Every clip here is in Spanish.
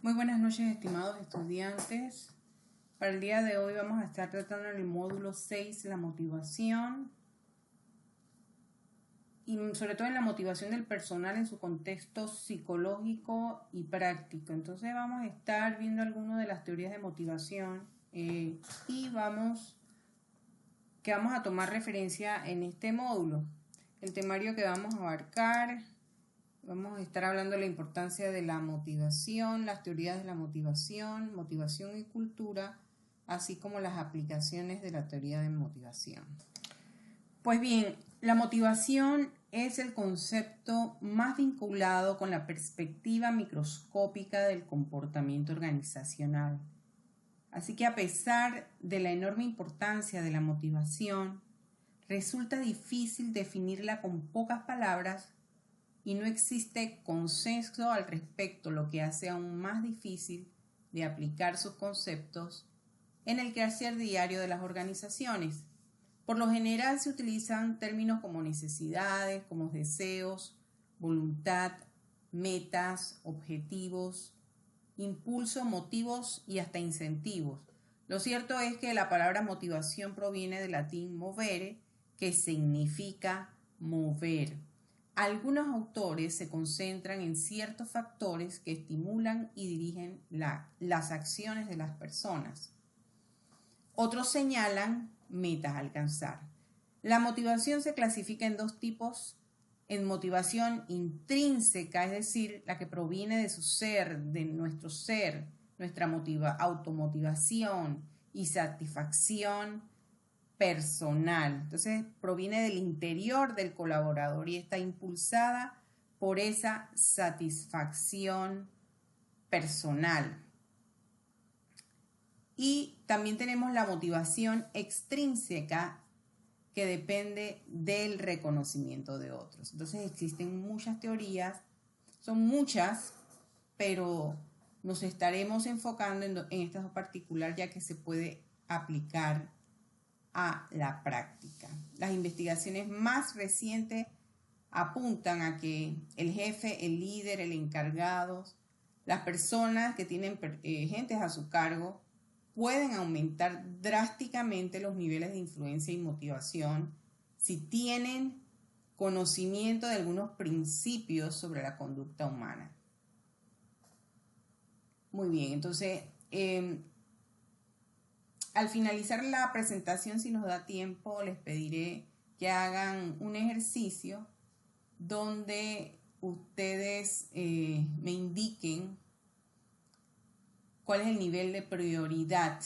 Muy buenas noches, estimados estudiantes. Para el día de hoy vamos a estar tratando en el módulo 6 la motivación y sobre todo en la motivación del personal en su contexto psicológico y práctico. Entonces vamos a estar viendo algunas de las teorías de motivación y vamos a tomar referencia en este módulo. El temario que vamos a abarcar, vamos a estar hablando de la importancia de la motivación, las teorías de la motivación, motivación y cultura, así como las aplicaciones de la teoría de motivación. Pues bien, la motivación es el concepto más vinculado con la perspectiva microscópica del comportamiento organizacional. Así que a pesar de la enorme importancia de la motivación, resulta difícil definirla con pocas palabras y no existe consenso al respecto, lo que hace aún más difícil de aplicar sus conceptos en el quehacer diario de las organizaciones. Por lo general se utilizan términos como necesidades, como deseos, voluntad, metas, objetivos, impulso, motivos y hasta incentivos. Lo cierto es que la palabra motivación proviene del latín movere, que significa mover. Algunos autores se concentran en ciertos factores que estimulan y dirigen las acciones de las personas. Otros señalan metas a alcanzar. La motivación se clasifica en dos tipos: en motivación intrínseca, es decir, la que proviene de su ser, de nuestro ser, nuestra automotivación y satisfacción personal. Entonces proviene del interior del colaborador y está impulsada por esa satisfacción personal. Y también tenemos la motivación extrínseca, que depende del reconocimiento de otros. Entonces existen muchas teorías, son muchas, pero nos estaremos enfocando en esta en particular, ya que se puede aplicar a la práctica. Las investigaciones más recientes apuntan a que el jefe, el líder, el encargado, las personas que tienen gentes a su cargo pueden aumentar drásticamente los niveles de influencia y motivación si tienen conocimiento de algunos principios sobre la conducta humana. Muy bien, entonces al finalizar la presentación, si nos da tiempo, les pediré que hagan un ejercicio donde ustedes me indiquen cuál es el nivel de prioridad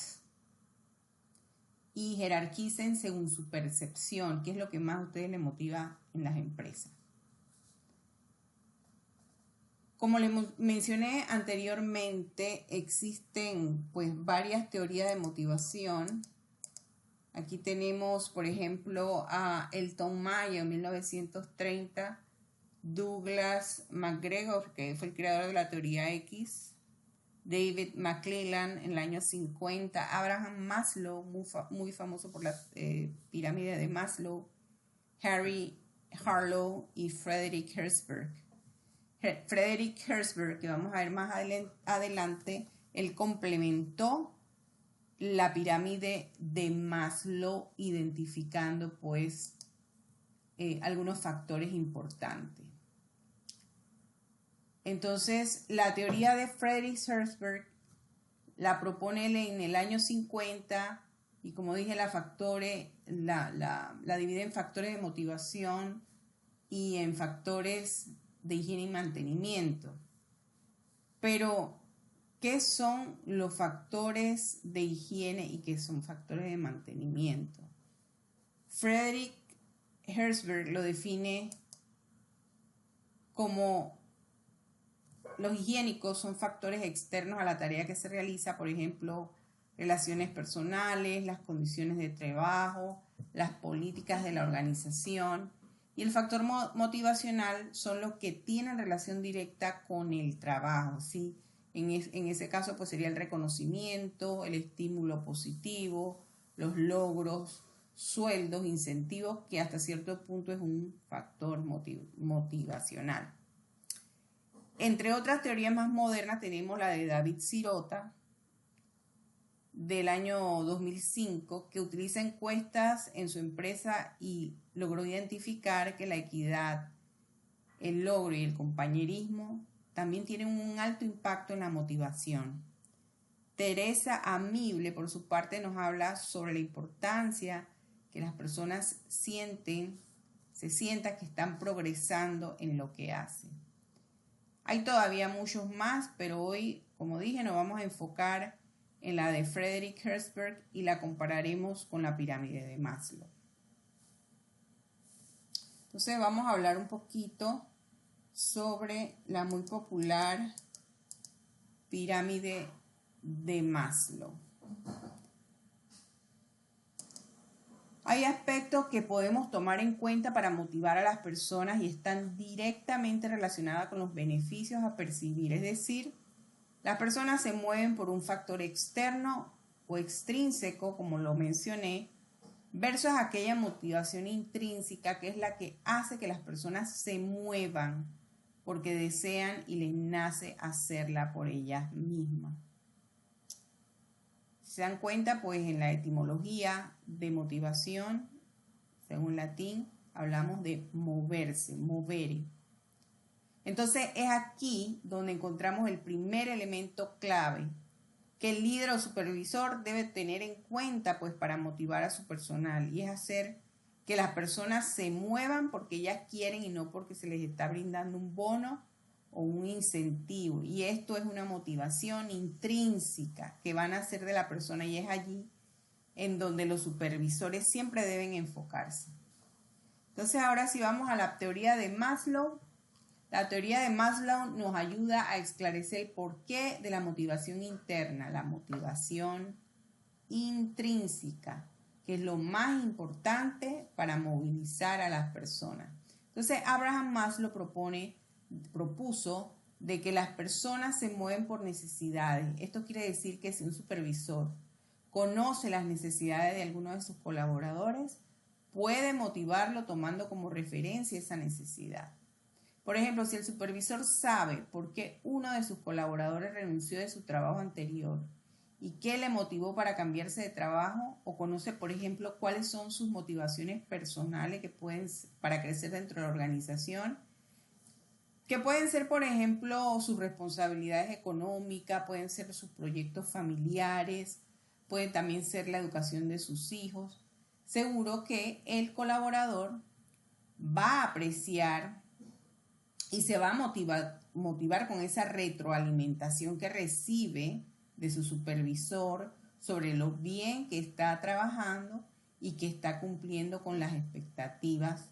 y jerarquicen según su percepción, qué es lo que más a ustedes les motiva en las empresas. Como les mencioné anteriormente, existen pues varias teorías de motivación. Aquí tenemos, por ejemplo, a Elton Mayo en 1930, Douglas McGregor, que fue el creador de la teoría X, David McClelland en el año 50, Abraham Maslow, muy famoso por la pirámide de Maslow, Harry Harlow y Frederick Herzberg. Frederick Herzberg, que vamos a ver más adelante, él complementó la pirámide de Maslow identificando pues algunos factores importantes. Entonces, la teoría de Frederick Herzberg la propone en el año 50 y, como dije, la divide en factores de motivación y en factores de higiene y mantenimiento. Pero, ¿qué son los factores de higiene y qué son factores de mantenimiento? Frederick Herzberg lo define como: los higiénicos son factores externos a la tarea que se realiza, por ejemplo, relaciones personales, las condiciones de trabajo, las políticas de la organización. Y el factor motivacional son los que tienen relación directa con el trabajo, ¿sí? En ese caso pues sería el reconocimiento, el estímulo positivo, los logros, sueldos, incentivos, que hasta cierto punto es un factor motivacional. Entre otras teorías más modernas tenemos la de David Sirota, del año 2005, que utiliza encuestas en su empresa y logró identificar que la equidad, el logro y el compañerismo también tienen un alto impacto en la motivación. Teresa Amible, por su parte, nos habla sobre la importancia que las personas se sientan que están progresando en lo que hacen. Hay todavía muchos más, pero hoy, como dije, nos vamos a enfocar en la de Frederick Herzberg y la compararemos con la pirámide de Maslow. Entonces vamos a hablar un poquito sobre la muy popular pirámide de Maslow. Hay aspectos que podemos tomar en cuenta para motivar a las personas y están directamente relacionadas con los beneficios a percibir. Es decir, las personas se mueven por un factor externo o extrínseco, como lo mencioné, versus aquella motivación intrínseca que es la que hace que las personas se muevan porque desean y les nace hacerla por ellas mismas. Se dan cuenta, pues en la etimología de motivación, según latín, hablamos de moverse, movere. Entonces es aquí donde encontramos el primer elemento clave que el líder o supervisor debe tener en cuenta, pues, para motivar a su personal, y es hacer que las personas se muevan porque ellas quieren y no porque se les está brindando un bono o un incentivo. Y esto es una motivación intrínseca que van a hacer de la persona, y es allí en donde los supervisores siempre deben enfocarse. Entonces ahora sí vamos a la teoría de Maslow. La teoría de Maslow nos ayuda a esclarecer el porqué de la motivación interna, la motivación intrínseca, que es lo más importante para movilizar a las personas. Entonces Abraham Maslow propuso de que las personas se mueven por necesidades. Esto quiere decir que si un supervisor conoce las necesidades de alguno de sus colaboradores, puede motivarlo tomando como referencia esa necesidad. Por ejemplo, si el supervisor sabe por qué uno de sus colaboradores renunció de su trabajo anterior y qué le motivó para cambiarse de trabajo, o conoce, por ejemplo, cuáles son sus motivaciones personales para crecer dentro de la organización, que pueden ser, por ejemplo, sus responsabilidades económicas, pueden ser sus proyectos familiares, puede también ser la educación de sus hijos, seguro que el colaborador va a apreciar y se va a motivar con esa retroalimentación que recibe de su supervisor sobre lo bien que está trabajando y que está cumpliendo con las expectativas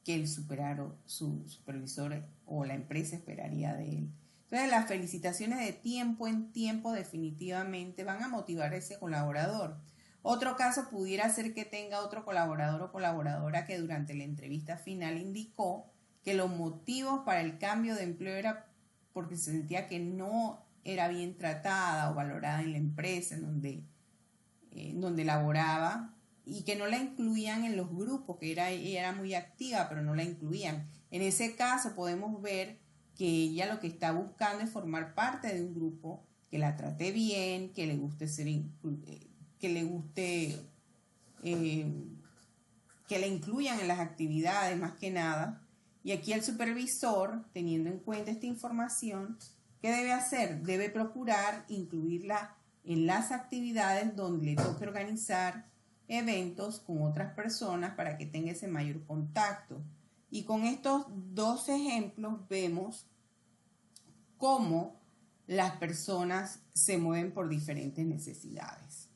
que su supervisor o la empresa esperaría de él. Entonces, las felicitaciones de tiempo en tiempo definitivamente van a motivar a ese colaborador. Otro caso pudiera ser que tenga otro colaborador o colaboradora que durante la entrevista final indicó que los motivos para el cambio de empleo era porque se sentía que no era bien tratada o valorada en la empresa en donde laboraba, y que no la incluían en los grupos, que ella era muy activa, pero no la incluían. En ese caso podemos ver que ella lo que está buscando es formar parte de un grupo que la trate bien, que le guste que le incluyan en las actividades más que nada. Y aquí el supervisor, teniendo en cuenta esta información, ¿qué debe hacer? Debe procurar incluirla en las actividades donde le toque organizar eventos con otras personas para que tenga ese mayor contacto. Y con estos dos ejemplos vemos cómo las personas se mueven por diferentes necesidades.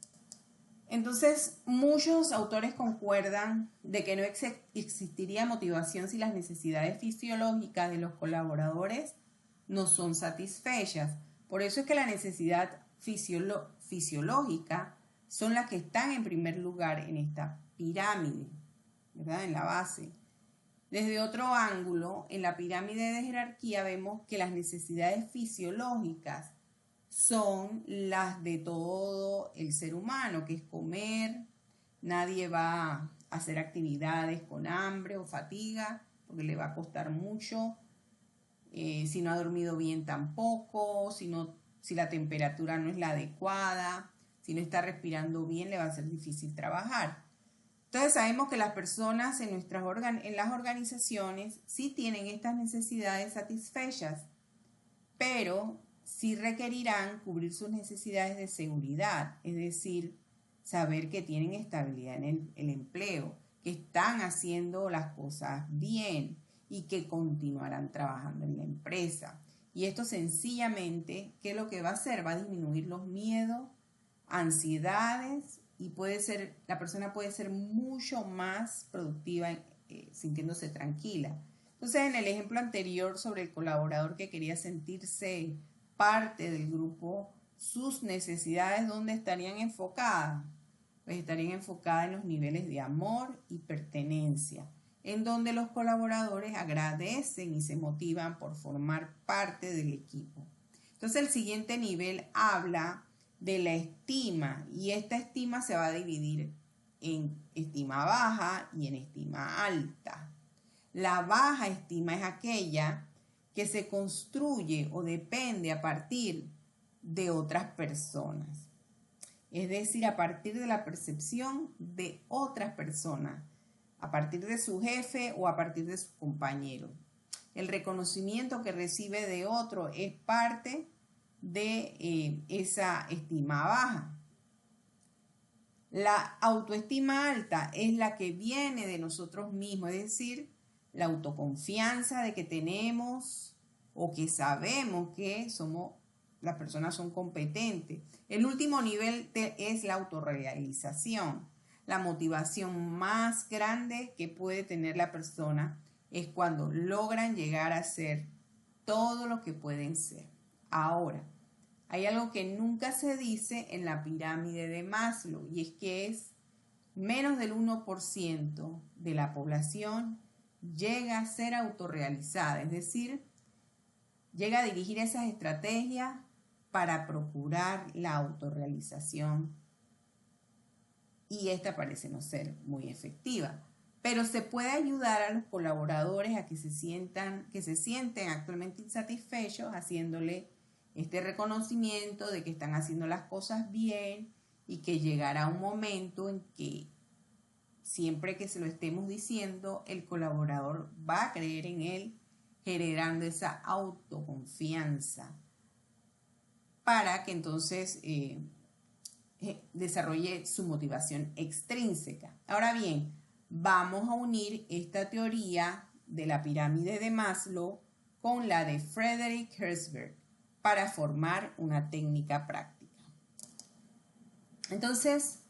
Entonces, muchos autores concuerdan de que no existiría motivación si las necesidades fisiológicas de los colaboradores no son satisfechas. Por eso es que la necesidad fisiológica son las que están en primer lugar en esta pirámide, ¿verdad? En la base. Desde otro ángulo, en la pirámide de jerarquía vemos que las necesidades fisiológicas son las de todo el ser humano, que es comer. Nadie va a hacer actividades con hambre o fatiga, porque le va a costar mucho si no ha dormido bien tampoco, si la temperatura no es la adecuada, si no está respirando bien, le va a ser difícil trabajar. Entonces sabemos que las personas en las organizaciones sí tienen estas necesidades satisfechas, pero sí requerirán cubrir sus necesidades de seguridad, es decir, saber que tienen estabilidad en el empleo, que están haciendo las cosas bien y que continuarán trabajando en la empresa. Y esto sencillamente, ¿qué es lo que va a hacer? Va a disminuir los miedos, ansiedades y la persona puede ser mucho más productiva sintiéndose tranquila. Entonces, en el ejemplo anterior sobre el colaborador que quería sentirse parte del grupo, sus necesidades, ¿dónde estarían enfocadas? Pues estarían enfocadas en los niveles de amor y pertenencia, en donde los colaboradores agradecen y se motivan por formar parte del equipo. Entonces, el siguiente nivel habla de la estima, y esta estima se va a dividir en estima baja y en estima alta. La baja estima es aquella que se construye o depende a partir de otras personas, es decir, a partir de la percepción de otras personas, a partir de su jefe o a partir de su compañero. El reconocimiento que recibe de otro es parte de esa estima baja. La autoestima alta es la que viene de nosotros mismos, es decir, la autoconfianza de que tenemos o que sabemos que las personas son competentes. El último nivel es la autorrealización. La motivación más grande que puede tener la persona es cuando logran llegar a ser todo lo que pueden ser. Ahora, hay algo que nunca se dice en la pirámide de Maslow, y es que menos del 1% de la población llega a ser autorrealizada, es decir, llega a dirigir esas estrategias para procurar la autorrealización, y esta parece no ser muy efectiva. Pero se puede ayudar a los colaboradores a que se sienten actualmente insatisfechos, haciéndole este reconocimiento de que están haciendo las cosas bien y que llegará un momento en que siempre que se lo estemos diciendo, el colaborador va a creer en él, generando esa autoconfianza para que entonces desarrolle su motivación extrínseca. Ahora bien, vamos a unir esta teoría de la pirámide de Maslow con la de Frederick Herzberg para formar una técnica práctica. Entonces,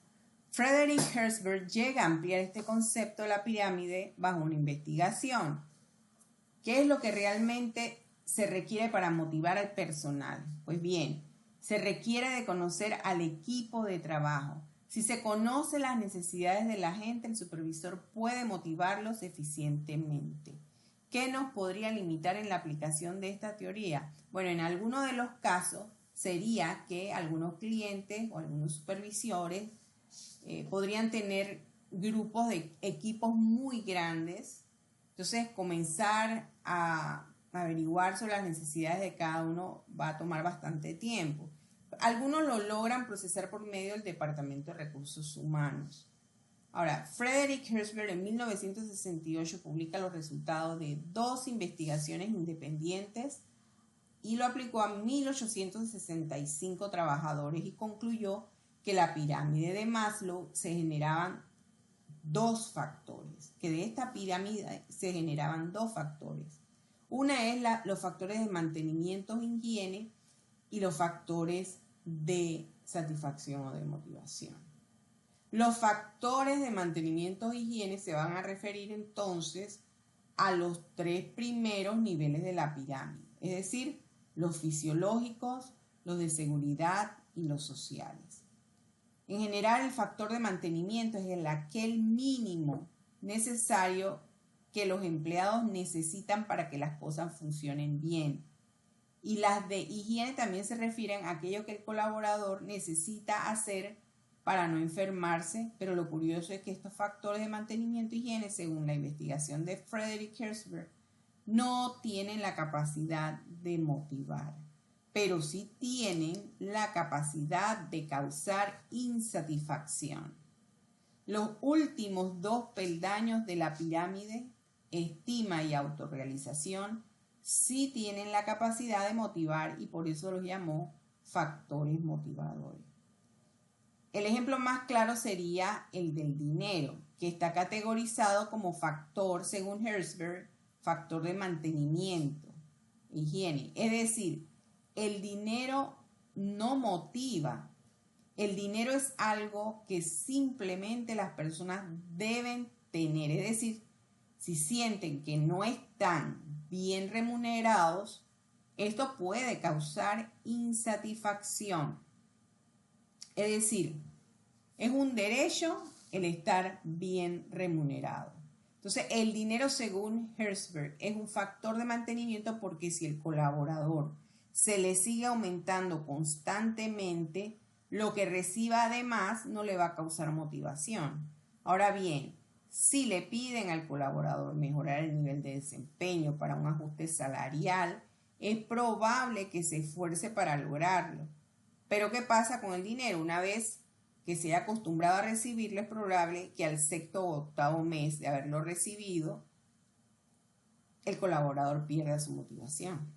Frederick Herzberg llega a ampliar este concepto de la pirámide bajo una investigación. ¿Qué es lo que realmente se requiere para motivar al personal? Pues bien, se requiere de conocer al equipo de trabajo. Si se conoce las necesidades de la gente, el supervisor puede motivarlos eficientemente. ¿Qué nos podría limitar en la aplicación de esta teoría? Bueno, en algunos de los casos sería que algunos clientes o algunos supervisores podrían tener grupos de equipos muy grandes. Entonces, comenzar a averiguar sobre las necesidades de cada uno va a tomar bastante tiempo. Algunos lo logran procesar por medio del Departamento de Recursos Humanos. Ahora, Frederick Herzberg en 1968 publica los resultados de 2 investigaciones independientes y lo aplicó a 1.865 trabajadores y concluyó que la pirámide de Maslow se generaban 2 factores, que de esta pirámide se generaban 2 factores. Una es los factores de mantenimiento e higiene y los factores de satisfacción o de motivación. Los factores de mantenimiento e higiene se van a referir entonces a los 3 primeros niveles de la pirámide, es decir, los fisiológicos, los de seguridad y los sociales. En general, el factor de mantenimiento es aquel mínimo necesario que los empleados necesitan para que las cosas funcionen bien. Y las de higiene también se refieren a aquello que el colaborador necesita hacer para no enfermarse, pero lo curioso es que estos factores de mantenimiento y higiene, según la investigación de Frederick Herzberg, no tienen la capacidad de motivar, pero sí tienen la capacidad de causar insatisfacción. Los últimos 2 peldaños de la pirámide, estima y autorrealización, sí tienen la capacidad de motivar y por eso los llamó factores motivadores. El ejemplo más claro sería el del dinero, que está categorizado como factor, según Herzberg, factor de mantenimiento, higiene. Es decir, el dinero no motiva. El dinero es algo que simplemente las personas deben tener. Es decir, si sienten que no están bien remunerados, esto puede causar insatisfacción. Es decir, es un derecho el estar bien remunerado. Entonces, el dinero, según Herzberg, es un factor de mantenimiento porque si el colaborador se le sigue aumentando constantemente, lo que reciba además no le va a causar motivación. Ahora bien, si le piden al colaborador mejorar el nivel de desempeño para un ajuste salarial, es probable que se esfuerce para lograrlo. Pero ¿qué pasa con el dinero? Una vez que se haya acostumbrado a recibirlo, es probable que al 6º o 8º mes de haberlo recibido, el colaborador pierda su motivación.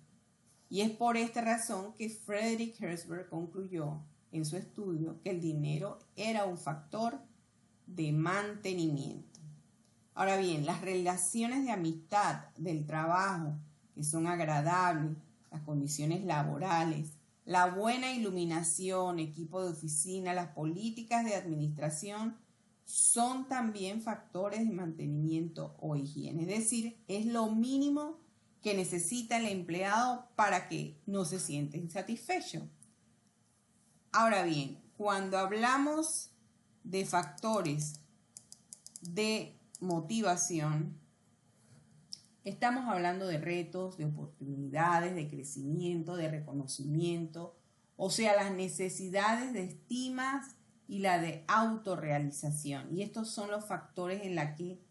Y es por esta razón que Frederick Herzberg concluyó en su estudio que el dinero era un factor de mantenimiento. Ahora bien, las relaciones de amistad, del trabajo, que son agradables, las condiciones laborales, la buena iluminación, equipo de oficina, las políticas de administración, son también factores de mantenimiento o higiene. Es decir, es lo mínimo que necesita el empleado para que no se sienta insatisfecho. Ahora bien, cuando hablamos de factores de motivación, estamos hablando de retos, de oportunidades, de crecimiento, de reconocimiento, o sea, las necesidades de estima y la de autorrealización. Y estos son los factores en los que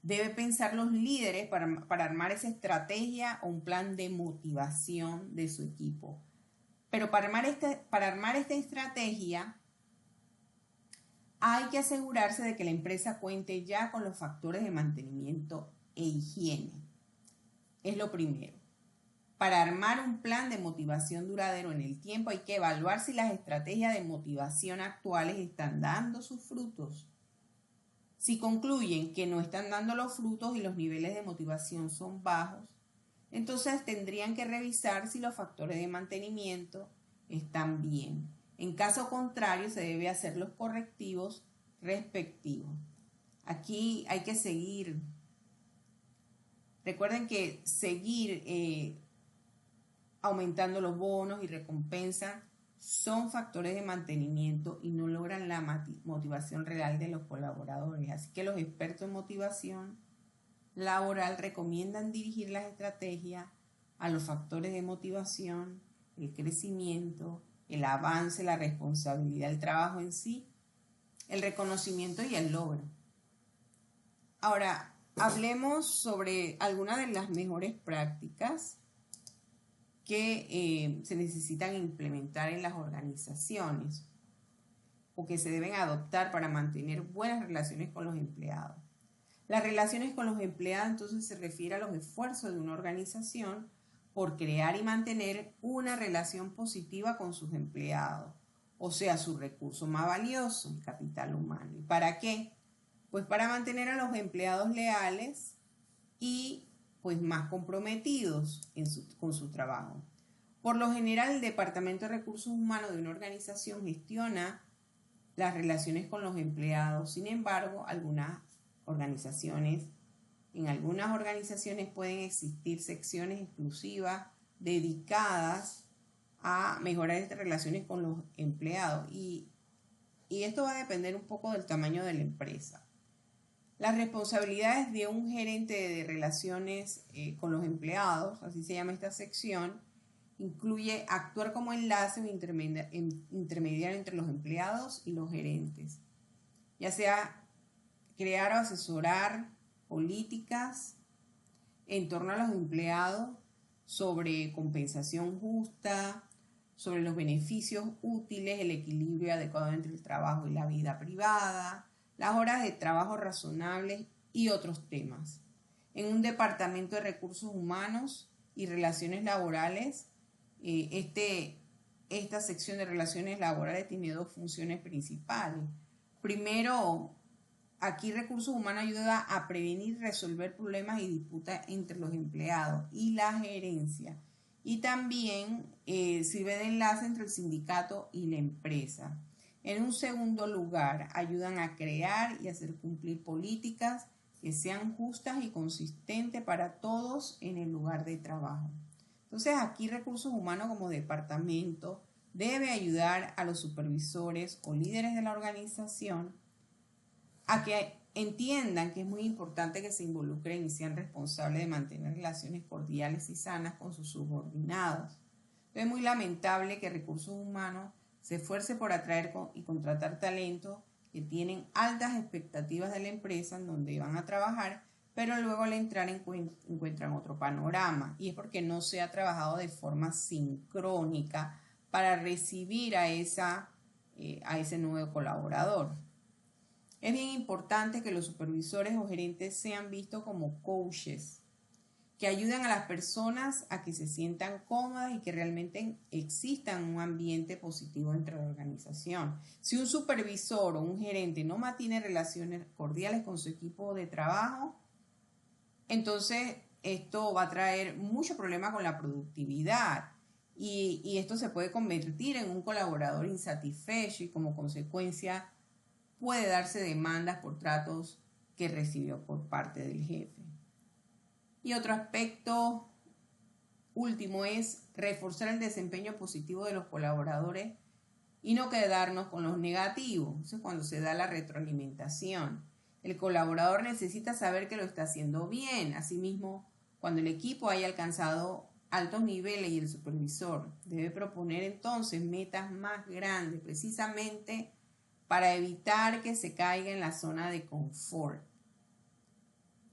deben pensar los líderes para armar esa estrategia o un plan de motivación de su equipo. Pero para armar esta estrategia hay que asegurarse de que la empresa cuente ya con los factores de mantenimiento e higiene. Es lo primero. Para armar un plan de motivación duradero en el tiempo hay que evaluar si las estrategias de motivación actuales están dando sus frutos. Si concluyen que no están dando los frutos y los niveles de motivación son bajos, entonces tendrían que revisar si los factores de mantenimiento están bien. En caso contrario, se debe hacer los correctivos respectivos. Aquí hay que seguir. Recuerden que seguir aumentando los bonos y recompensas son factores de mantenimiento y no logran la motivación real de los colaboradores. Así que los expertos en motivación laboral recomiendan dirigir las estrategias a los factores de motivación, el crecimiento, el avance, la responsabilidad del trabajo en sí, el reconocimiento y el logro. Ahora, hablemos sobre algunas de las mejores prácticas que se necesitan implementar en las organizaciones o que se deben adoptar para mantener buenas relaciones con los empleados. Las relaciones con los empleados entonces se refiere a los esfuerzos de una organización por crear y mantener una relación positiva con sus empleados, o sea, su recurso más valioso, el capital humano. ¿Y para qué? Pues para mantener a los empleados leales y pues más comprometidos con su trabajo. Por lo general, el Departamento de Recursos Humanos de una organización gestiona las relaciones con los empleados. Sin embargo, en algunas organizaciones pueden existir secciones exclusivas dedicadas a mejorar estas relaciones con los empleados y esto va a depender un poco del tamaño de la empresa. Las responsabilidades de un gerente de relaciones con los empleados, así se llama esta sección, incluye actuar como enlace o intermediario entre los empleados y los gerentes, ya sea crear o asesorar políticas en torno a los empleados sobre compensación justa, sobre los beneficios útiles, el equilibrio adecuado entre el trabajo y la vida privada, las horas de trabajo razonables y otros temas. En un departamento de recursos humanos y relaciones laborales, esta sección de relaciones laborales tiene dos funciones principales. Primero, aquí Recursos Humanos ayuda a prevenir y resolver problemas y disputas entre los empleados y la gerencia. Y también sirve de enlace entre el sindicato y la empresa. En un segundo lugar, ayudan a crear y hacer cumplir políticas que sean justas y consistentes para todos en el lugar de trabajo. Entonces, aquí Recursos Humanos como departamento debe ayudar a los supervisores o líderes de la organización a que entiendan que es muy importante que se involucren y sean responsables de mantener relaciones cordiales y sanas con sus subordinados. Es muy lamentable que Recursos Humanos se esfuerce por atraer y contratar talentos que tienen altas expectativas de la empresa en donde van a trabajar, pero luego al entrar encuentran otro panorama, y es porque no se ha trabajado de forma sincrónica para recibir a ese nuevo colaborador. Es bien importante que los supervisores o gerentes sean vistos como coaches, que ayudan a las personas a que se sientan cómodas y que realmente exista un ambiente positivo dentro de la organización. Si un supervisor o un gerente no mantiene relaciones cordiales con su equipo de trabajo, entonces esto va a traer mucho problema con la productividad y esto se puede convertir en un colaborador insatisfecho y como consecuencia puede darse demandas por tratos que recibió por parte del jefe. Y otro aspecto último es reforzar el desempeño positivo de los colaboradores y no quedarnos con los negativos. Eso es cuando se da la retroalimentación. El colaborador necesita saber que lo está haciendo bien. Asimismo, cuando el equipo haya alcanzado altos niveles y el supervisor debe proponer entonces metas más grandes, precisamente para evitar que se caiga en la zona de confort.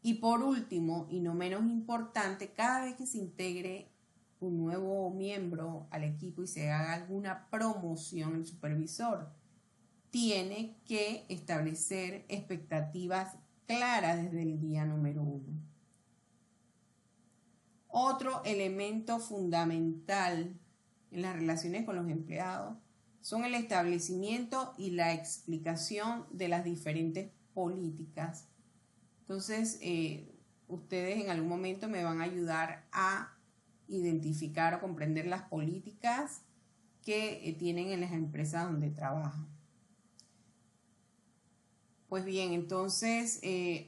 Y por último, y no menos importante, cada vez que se integre un nuevo miembro al equipo y se haga alguna promoción, el supervisor tiene que establecer expectativas claras desde el día número 1. Otro elemento fundamental en las relaciones con los empleados son el establecimiento y la explicación de las diferentes políticas. Entonces, ustedes en algún momento me van a ayudar a identificar o comprender las políticas que tienen en las empresas donde trabajan. Pues bien, entonces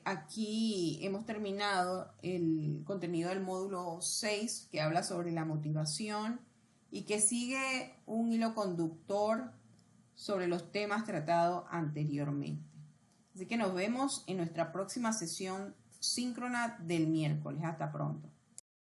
aquí hemos terminado el contenido del módulo 6 que habla sobre la motivación y que sigue un hilo conductor sobre los temas tratados anteriormente. Así que nos vemos en nuestra próxima sesión síncrona del miércoles. Hasta pronto.